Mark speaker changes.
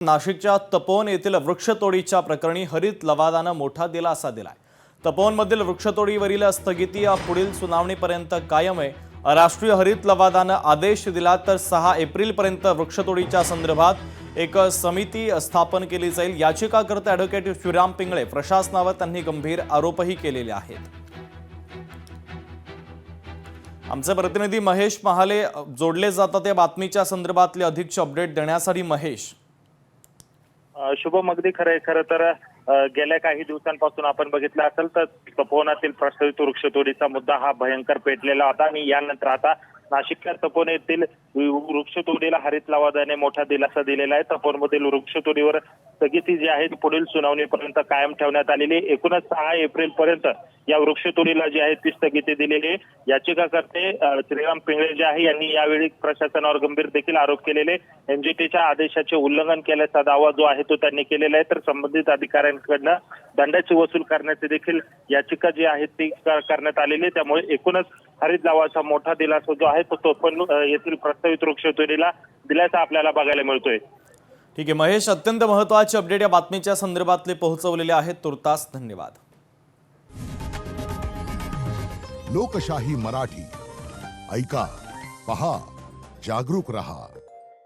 Speaker 1: नाशिकच्या तपोवन येथील वृक्षतोडीच्या प्रकरणी हरित लवादानं मोठा दिलासा दिलाय। तपोवनमधील वृक्षतोडीवरील स्थगिती पुढील सुनावणीपर्यंत कायम आहे। राष्ट्रीय हरित लवादानं आदेश दिला तर 6 एप्रिलपर्यंत वृक्षतोडीच्या संदर्भात एक समिती स्थापन केली जाईल। याचिकाकर्ते ॲडव्होकेट श्रीराम पिंगळे प्रशासनावर त्यांनी गंभीर आरोपही केलेले आहेत। आमचे प्रतिनिधी महेश महाले जोडले जातात या बातमीच्या संदर्भातले अधिकचे अपडेट देण्यासाठी। महेश,
Speaker 2: शुभम, अगदी खरं तर गेल्या काही दिवसांपासून आपण बघितलं असेल तर तपोवनातील प्रस्तावित वृक्षतोडीचा मुद्दा हा भयंकर पेटलेला होता आणि यानंतर आता नाशिकच्या तपोवन येथील वृक्षतोडीला हरित लवादाने मोठा दिलासा दिलेला आहे। तपोवनमधील वृक्षतोडीवर स्थगिती जी आहे पुढील सुनावणीपर्यंत कायम ठेवण्यात आलेली आहे। एकूणच 6 एप्रिलपर्यंत या वृक्षतोडीला जी आहे ती स्थगिती दिलेली आहे। याचिकाकर्ते श्रीराम पिंगळे जे आहे यांनी यावेळी प्रशासनावर गंभीर देखील आरोप केलेले। एमजीटीच्या आदेशाचे उल्लंघन केल्याचा दावा जो आहे तो त्यांनी केलेला आहे, तर संबंधित अधिकाऱ्यांकडनं दंडाची वसूल करण्याची देखील याचिका जी आहे ती करण्यात आलेली आहे। त्यामुळे एकूणच हरित लवादाचा मोठा दिलासा जो आहे तो तपोवन येथील प्रस्तावित वृक्षतोडीला दिल्याचा आपल्याला बघायला मिळतोय।
Speaker 1: ठीक आहे महेश, अत्यंत महत्त्वाचे अपडेट या बातमीच्या संदर्भातले पोहोचवलेले आहेत। तुर्तास धन्यवाद।
Speaker 3: लोकशाही मराठी ऐका, पहा, जागरूक रहा।